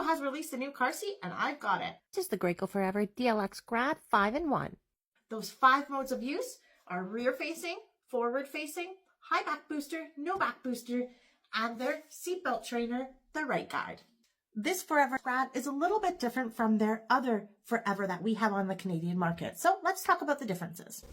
has released a new car seat and I've got it. This is the Graco Forever DLX Grad 5-in-1. Those 5 modes of use are rear facing, forward facing, high back booster, no back booster, and their seatbelt trainer, the right guide. This Forever Grad is a little bit different from their other Forever that we have on the Canadian market. So let's talk about the differences.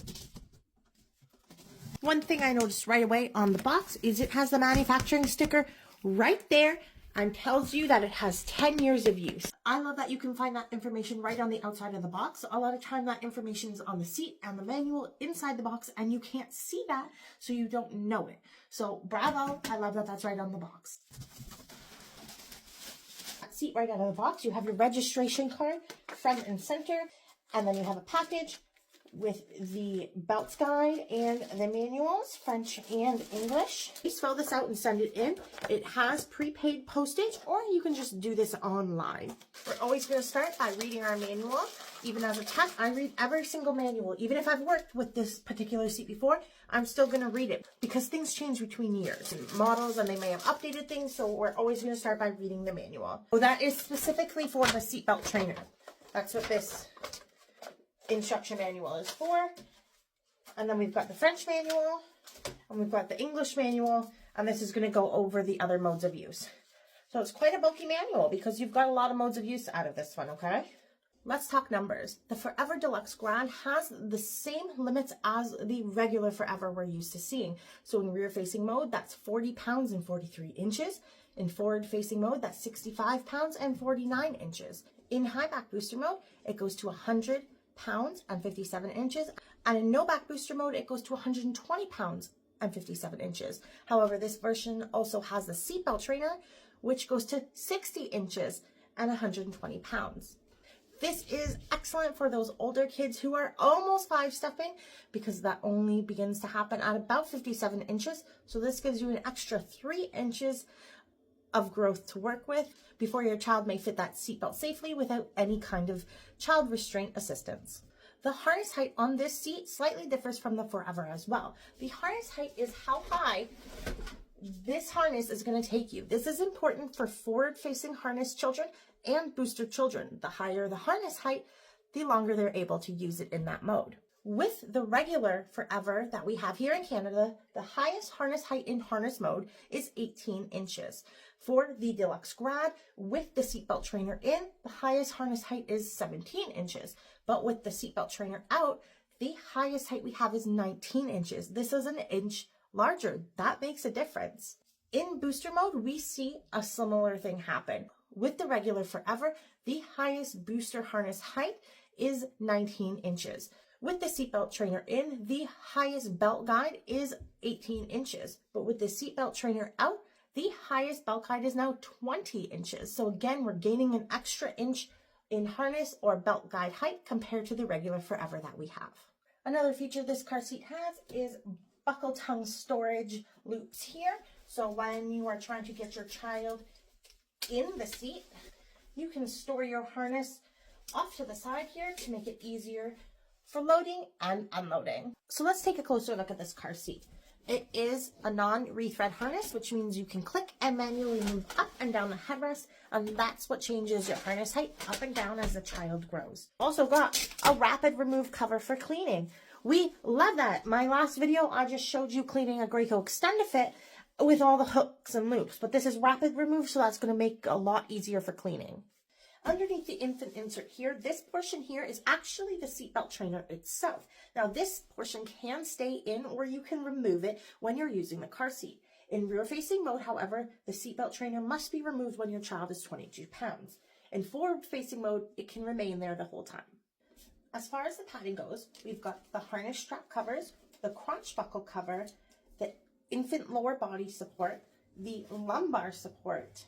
One thing I noticed right away on the box is it has the manufacturing sticker right there and tells you that it has 10 years of use. I love that you can find that information right on the outside of the box. A lot of time that information is on the seat and the manual inside the box and you can't see that, so you don't know it. So bravo, I love that that's right on the box. That seat right out of the box, you have your registration card, front and center, and then you have a package with the belt guide and the manuals, French and English. Please fill this out and send it in. It has prepaid postage, or you can just do this online. We're always going to start by reading our manual. Even as a tech, I read every single manual. Even if I've worked with this particular seat before, I'm still going to read it because things change between years and models, and they may have updated things, so we're always going to start by reading the manual. So that is specifically for the seatbelt trainer. That's what this instruction manual is for. And then we've got the French manual and we've got the English manual, and this is going to go over the other modes of use. So it's quite a bulky manual because you've got a lot of modes of use out of this one. Okay, let's talk numbers. The Forever Deluxe Grad has the same limits as the regular Forever we're used to seeing. So in rear facing mode, that's 40 pounds and 43 inches. In forward facing mode, that's 65 pounds and 49 inches. In high back booster mode, it goes to 100 pounds and 57 inches, and in no back booster mode it goes to 120 pounds and 57 inches. However, this version also has the seatbelt trainer, which goes to 60 inches and 120 pounds. This is excellent for those older kids who are almost 5-stepping, because that only begins to happen at about 57 inches. So this gives you an extra 3 inches of growth to work with before your child may fit that seatbelt safely without any kind of child restraint assistance. The harness height on this seat slightly differs from the Forever as well. The harness height is how high this harness is going to take you. This is important for forward-facing harness children and booster children. The higher the harness height, the longer they're able to use it in that mode. With the regular Forever that we have here in Canada, the highest harness height in harness mode is 18 inches. For the Deluxe Grad, with the seatbelt trainer in, the highest harness height is 17 inches. But with the seatbelt trainer out, the highest height we have is 19 inches. This is an inch larger. That makes a difference. In booster mode, we see a similar thing happen. With the regular Forever, the highest booster harness height is 19 inches. With the seatbelt trainer in, the highest belt guide is 18 inches. But with the seatbelt trainer out, the highest belt guide is now 20 inches. So again, we're gaining an extra inch in harness or belt guide height compared to the regular Forever that we have. Another feature this car seat has is buckle tongue storage loops here. So when you are trying to get your child in the seat, you can store your harness off to the side here to make it easier for loading and unloading. So let's take a closer look at this car seat. It is a non-rethread harness, which means you can click and manually move up and down the headrest, and that's what changes your harness height up and down as the child grows. Also got a rapid remove cover for cleaning. We love that. My last video, I just showed you cleaning a Graco Extend-A-Fit with all the hooks and loops, but this is rapid remove, so that's going to make it a lot easier for cleaning. Underneath the infant insert here, this portion here is actually the seatbelt trainer itself. Now this portion can stay in, or you can remove it when you're using the car seat. In rear facing mode, however, the seatbelt trainer must be removed when your child is 22 pounds. In forward facing mode, it can remain there the whole time. As far as the padding goes, we've got the harness strap covers, the crotch buckle cover, the infant lower body support, the lumbar support,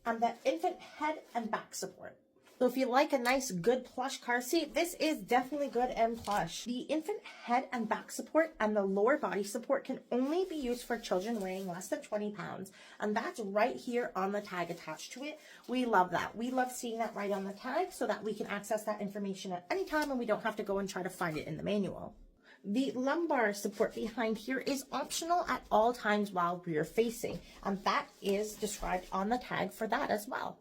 and the infant head and back support. So if you like a nice good plush car seat, this is definitely good and plush. The infant head and back support and the lower body support can only be used for children weighing less than 20 pounds. And that's right here on the tag attached to it. We love that. We love seeing that right on the tag so that we can access that information at any time and we don't have to go and try to find it in the manual. The lumbar support behind here is optional at all times while rear facing, and that is described on the tag for that as well.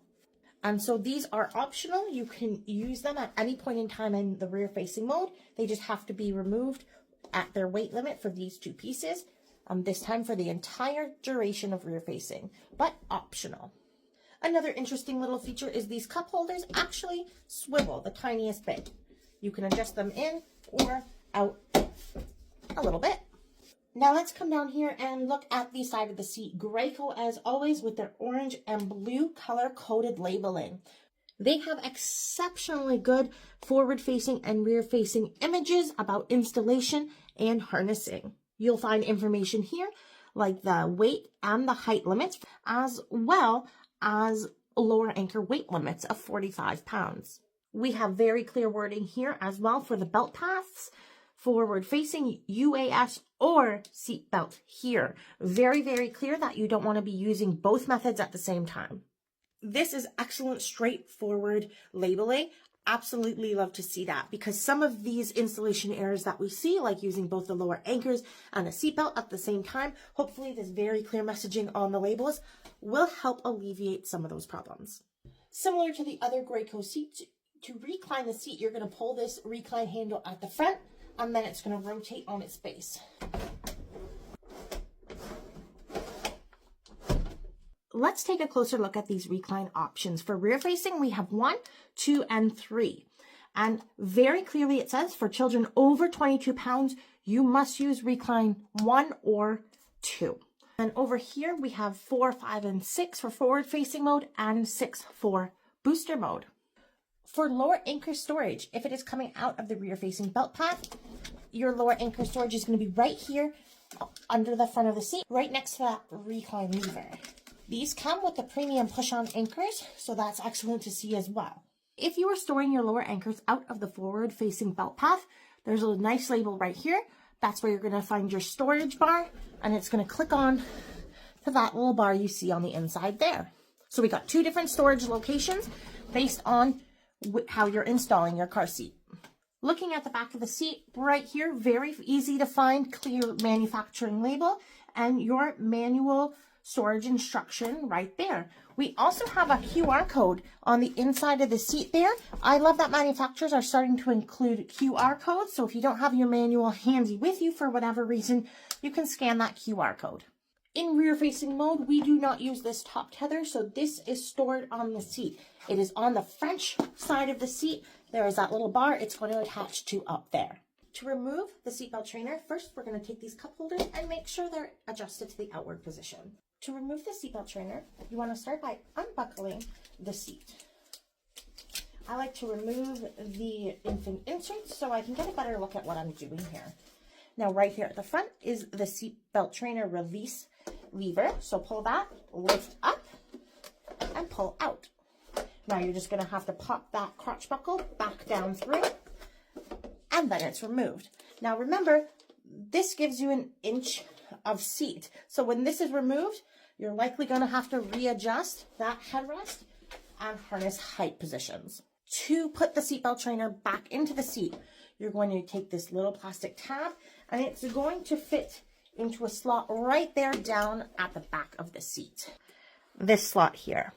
And so these are optional. You can use them at any point in time in the rear facing mode. They just have to be removed at their weight limit for these two pieces. This time for the entire duration of rear facing, but optional. Another interesting little feature is these cup holders actually swivel the tiniest bit. You can adjust them in or out a little bit. Now let's come down here and look at the side of the seat. Graco, as always, with their orange and blue color-coded labeling. They have exceptionally good forward-facing and rear-facing images about installation and harnessing. You'll find information here like the weight and the height limits, as well as lower anchor weight limits of 45 pounds. We have very clear wording here as well for the belt paths, forward facing, UAS, or seat belt here. Very, very clear that you don't want to be using both methods at the same time. This is excellent, straightforward labeling. Absolutely love to see that, because some of these installation errors that we see, like using both the lower anchors and the seatbelt at the same time, hopefully this very clear messaging on the labels will help alleviate some of those problems. Similar to the other Graco seats, to recline the seat, you're going to pull this recline handle at the front, and then it's going to rotate on its base. Let's take a closer look at these recline options. For rear facing, we have 1, 2, and 3. And very clearly it says for children over 22 pounds, you must use recline 1 or 2. And over here we have 4, 5, and 6 for forward facing mode and 6 for booster mode. For lower anchor storage, if it is coming out of the rear facing belt path, your lower anchor storage is going to be right here under the front of the seat, right next to that recline lever. These come with the premium push-on anchors, so that's excellent to see as well. If you are storing your lower anchors out of the forward-facing belt path, there's a nice label right here. That's where you're going to find your storage bar, and it's going to click on to that little bar you see on the inside there. So we got 2 different storage locations based on how you're installing your car seat. Looking at the back of the seat, right here, very easy to find, clear manufacturing label, and your manual storage instruction right there. We also have a QR code on the inside of the seat there. I love that manufacturers are starting to include QR codes, so if you don't have your manual handy with you for whatever reason, you can scan that QR code. In rear facing mode, we do not use this top tether, so this is stored on the seat. It is on the French side of the seat. There is that little bar it's going to attach to up there. To remove the seatbelt trainer, first we're going to take these cup holders and make sure they're adjusted to the outward position. To remove the seatbelt trainer, you want to start by unbuckling the seat. I like to remove the infant inserts so I can get a better look at what I'm doing here. Now right here at the front is the seatbelt trainer release lever. So pull that, lift up, and pull out. Now you're just going to have to pop that crotch buckle back down through, and then it's removed. Now remember, this gives you an inch of seat. So when this is removed, you're likely going to have to readjust that headrest and harness height positions. To put the seatbelt trainer back into the seat, you're going to take this little plastic tab, and it's going to fit into a slot right there down at the back of the seat. This slot here.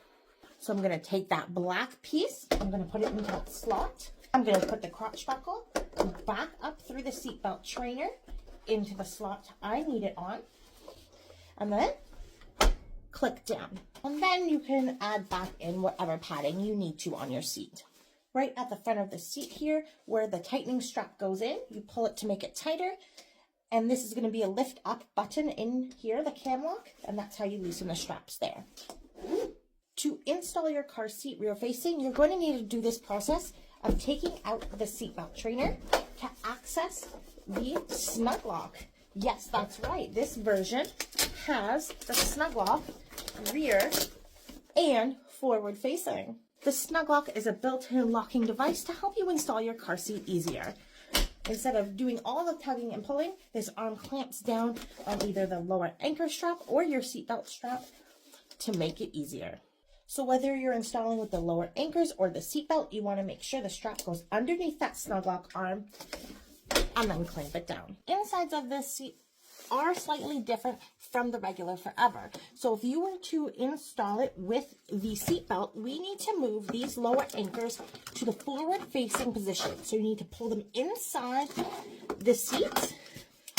So I'm going to take that black piece, I'm going to put it into that slot. I'm going to put the crotch buckle back up through the seatbelt trainer into the slot I need it on, and then click down. And then you can add back in whatever padding you need to on your seat. Right at the front of the seat here, where the tightening strap goes in, you pull it to make it tighter, and this is going to be a lift up button in here, the cam lock, and that's how you loosen the straps there. To install your car seat rear facing, you're going to need to do this process of taking out the seatbelt trainer to access the SnugLock. Yes, that's right. This version has the SnugLock rear and forward facing. The SnugLock is a built-in locking device to help you install your car seat easier. Instead of doing all the tugging and pulling, this arm clamps down on either the lower anchor strap or your seatbelt strap to make it easier. So whether you're installing with the lower anchors or the seatbelt, you want to make sure the strap goes underneath that SnugLock arm and then clamp it down. Insides of this seat are slightly different from the regular Forever. So if you were to install it with the seat belt, we need to move these lower anchors to the forward facing position. So you need to pull them inside the seat.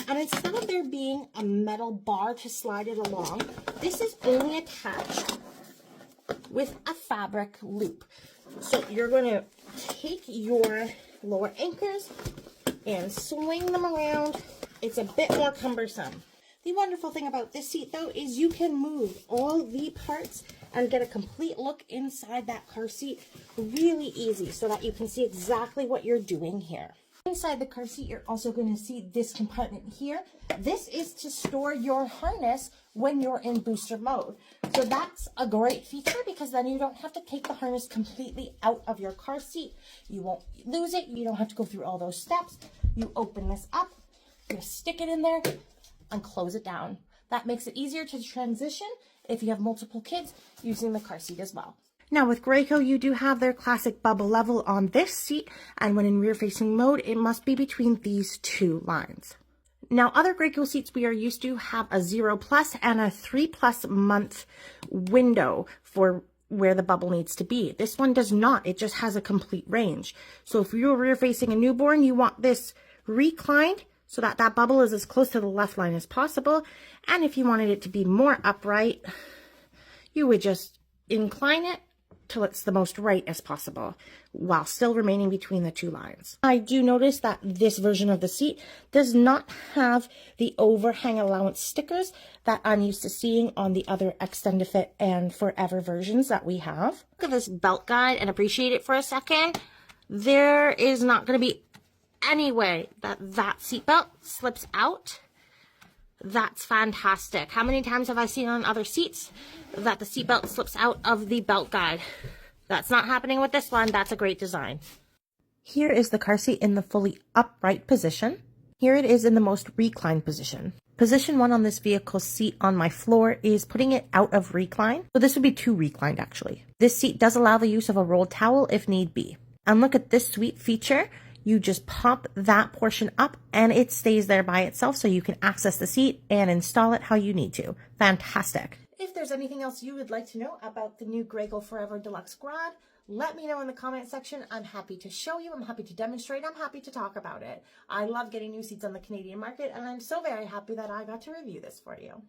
And instead of there being a metal bar to slide it along, this is only attached with a fabric loop. So you're going to take your lower anchors and swing them around. It's a bit more cumbersome. The wonderful thing about this seat though is you can move all the parts and get a complete look inside that car seat really easy so that you can see exactly what you're doing here. Inside the car seat, you're also going to see this compartment here. This is to store your harness when you're in booster mode. So that's a great feature because then you don't have to take the harness completely out of your car seat. You won't lose it. You don't have to go through all those steps. You open this up, you stick it in there, and close it down. That makes it easier to transition if you have multiple kids using the car seat as well. Now with Graco, you do have their classic bubble level on this seat, and when in rear facing mode, it must be between these two lines. Now other Graco seats we are used to have a 0+ and a 3+ month window for where the bubble needs to be. This one does not, it just has a complete range. So if you're rear facing a newborn, you want this reclined so that that bubble is as close to the left line as possible. And if you wanted it to be more upright, you would just incline it till it's the most right as possible while still remaining between the two lines. I do notice that this version of the seat does not have the overhang allowance stickers that I'm used to seeing on the other Extended Fit and Forever versions that we have. Look at this belt guide and appreciate it for a second. There is not going to be any way that that seatbelt slips out. That's fantastic. How many times have I seen on other seats that the seatbelt slips out of the belt guide? That's not happening with this one. That's a great design. Here is the car seat in the fully upright position. Here it is in the most reclined position. Position 1 on this vehicle's seat on my floor is putting it out of recline. So this would be 2 reclined actually. This seat does allow the use of a rolled towel if need be. And look at this sweet feature. You just pop that portion up and it stays there by itself so you can access the seat and install it how you need to. Fantastic. If there's anything else you would like to know about the new Graco Forever DLX Grad, let me know in the comment section. I'm happy to show you. I'm happy to demonstrate. I'm happy to talk about it. I love getting new seats on the Canadian market, and I'm so very happy that I got to review this for you.